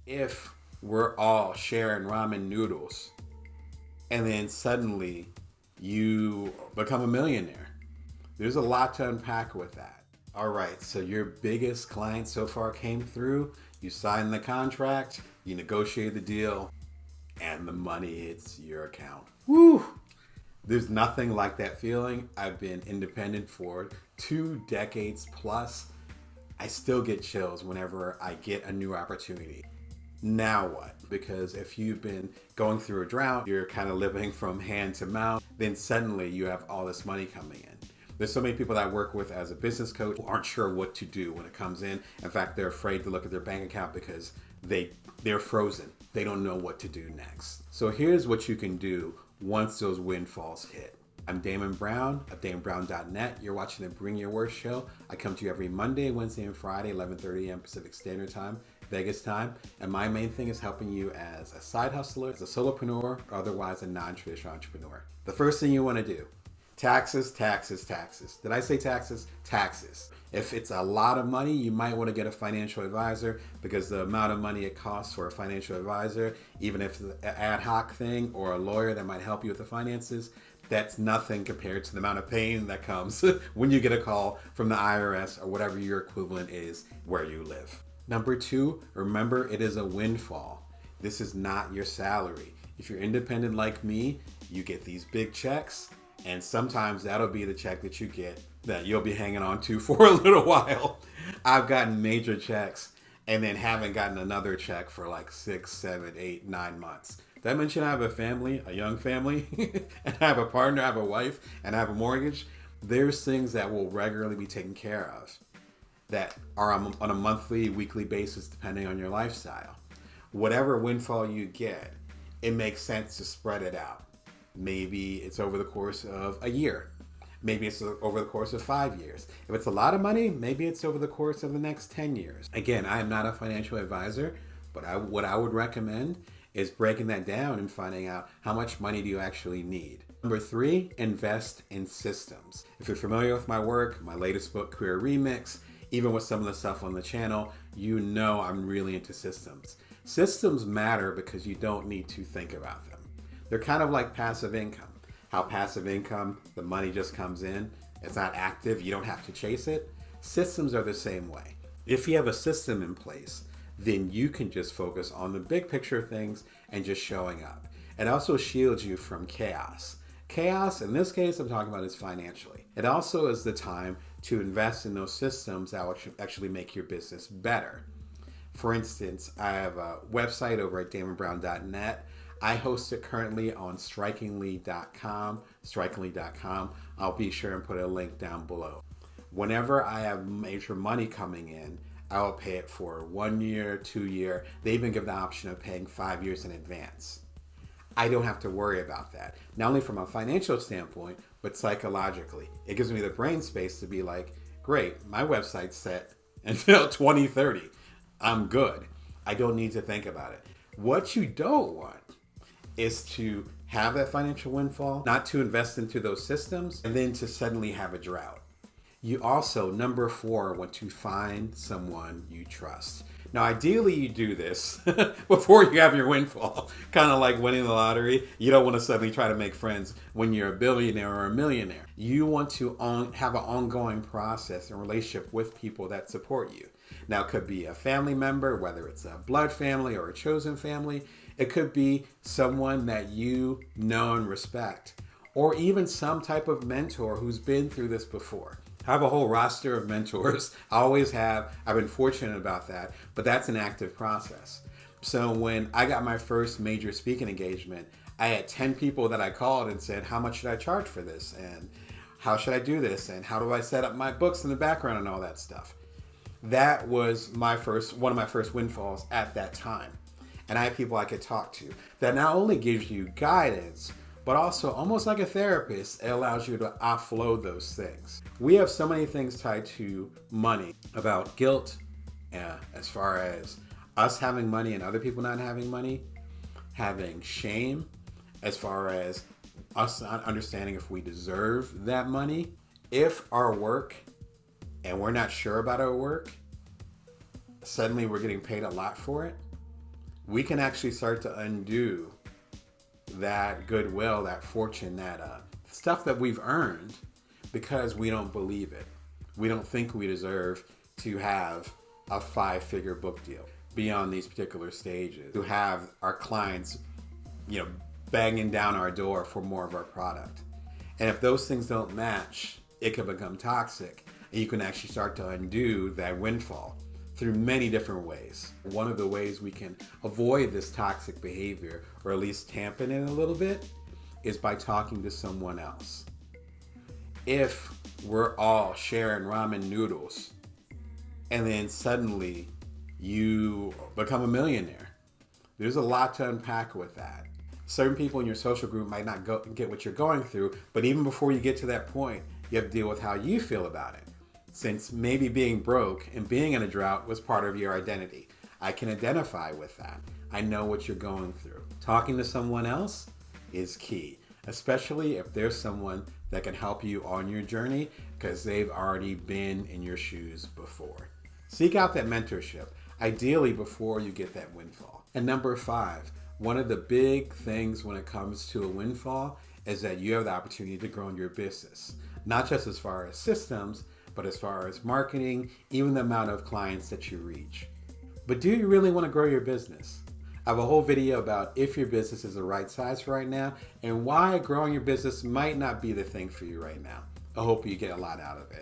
if we're all sharing ramen noodles and then suddenly you become a millionaire? There's a lot to unpack with that. All right, so your biggest client so far came through, you signed the contract, you negotiated the deal, and the money hits your account. Woo! There's nothing like that feeling. I've been independent for 2 decades plus. I still get chills whenever I get a new opportunity. Now what? Because if you've been going through a drought, you're kind of living from hand to mouth, then suddenly you have all this money coming in. There's so many people that I work with as a business coach who aren't sure what to do when it comes in. In fact, they're afraid to look at their bank account because they're frozen. They don't know what to do next. So here's what you can do once those windfalls hit. I'm Damon Brown of DamonBrown.net. You're watching the Bring Your Worth show. I come to you every Monday, Wednesday, and Friday, 11:30 a.m. Pacific Standard Time, Vegas time. And my main thing is helping you as a side hustler, as a solopreneur, or otherwise a non-traditional entrepreneur. The first thing you want to do: taxes, taxes, taxes. Did I say taxes? Taxes. If it's a lot of money, you might want to get a financial advisor, because the amount of money it costs for a financial advisor, even if it's an ad hoc thing or a lawyer that might help you with the finances, that's nothing compared to the amount of pain that comes when you get a call from the IRS or whatever your equivalent is where you live. Number two, remember, it is a windfall. This is not your salary. If you're independent like me, you get these big checks, and sometimes that'll be the check that you get that you'll be hanging on to for a little while. I've gotten major checks and then haven't gotten another check for like 6, 7, 8, 9 months. Did I mention I have a family, a young family, and I have a partner, I have a wife, and I have a mortgage? There's things that will regularly be taken care of that are on a monthly, weekly basis, depending on your lifestyle. Whatever windfall you get, it makes sense to spread it out. Maybe it's over the course of a year. Maybe it's over the course of 5 years. If it's a lot of money, maybe it's over the course of the next 10 years. Again, I am not a financial advisor, but what I would recommend is breaking that down and finding out how much money do you actually need. Number three, invest in systems. If you're familiar with my work, my latest book, Career Remix, even with some of the stuff on the channel, you know I'm really into systems. Systems matter because you don't need to think about them. They're kind of like passive income. How passive income, the money just comes in. It's not active. You don't have to chase it. Systems are the same way. If you have a system in place, then you can just focus on the big picture things and just showing up. It also shields you from chaos. Chaos, in this case, I'm talking about is financially. It also is the time to invest in those systems that will actually make your business better. For instance, I have a website over at DamonBrown.net. I host it currently on strikingly.com. I'll be sure and put a link down below. Whenever I have major money coming in, I will pay it for 1 year, 2 year. They even give the option of paying 5 years in advance. I don't have to worry about that. Not only from a financial standpoint, but psychologically. It gives me the brain space to be like, great, my website's set until 2030. I'm good. I don't need to think about it. What you don't want is to have that financial windfall, not to invest into those systems, and then to suddenly have a drought. You also, number four, want to find someone you trust. Now, ideally, you do this before you have your windfall, kind of like winning the lottery. You don't want to suddenly try to make friends when you're a billionaire or a millionaire. You want to have an ongoing process and relationship with people that support you. Now, it could be a family member, whether it's a blood family or a chosen family. It could be someone that you know and respect, or even some type of mentor who's been through this before. I have a whole roster of mentors. I always have. I've been fortunate about that, but that's an active process. So when I got my first major speaking engagement, I had 10 people that I called and said, how much should I charge for this? And how should I do this? And how do I set up my books in the background and all that stuff? That was one of my first windfalls at that time. And I had people I could talk to that not only gives you guidance, but also almost like a therapist, it allows you to offload those things. We have so many things tied to money, about guilt, as far as us having money and other people not having money, having shame, as far as us not understanding if we deserve that money, if our work, and we're not sure about our work, suddenly we're getting paid a lot for it. we can actually start to undo that goodwill, that fortune, that stuff that we've earned because we don't believe it. We don't think we deserve to have a 5-figure book deal beyond these particular stages, to have our clients, banging down our door for more of our product. And if those things don't match, it can become toxic, and you can actually start to undo that windfall through many different ways. One of the ways we can avoid this toxic behavior, or at least dampen it a little bit, is by talking to someone else. If we're all sharing ramen noodles and then suddenly you become a millionaire, there's a lot to unpack with that. Certain people in your social group might not get what you're going through, but even before you get to that point, you have to deal with how you feel about it. Since maybe being broke and being in a drought was part of your identity. I can identify with that. I know what you're going through. Talking to someone else is key, especially if there's someone that can help you on your journey because they've already been in your shoes before. Seek out that mentorship, ideally before you get that windfall. And number 5, one of the big things when it comes to a windfall is that you have the opportunity to grow in your business, not just as far as systems, but as far as marketing, even the amount of clients that you reach. But do you really want to grow your business? I have a whole video about if your business is the right size for right now and why growing your business might not be the thing for you right now. I hope you get a lot out of it.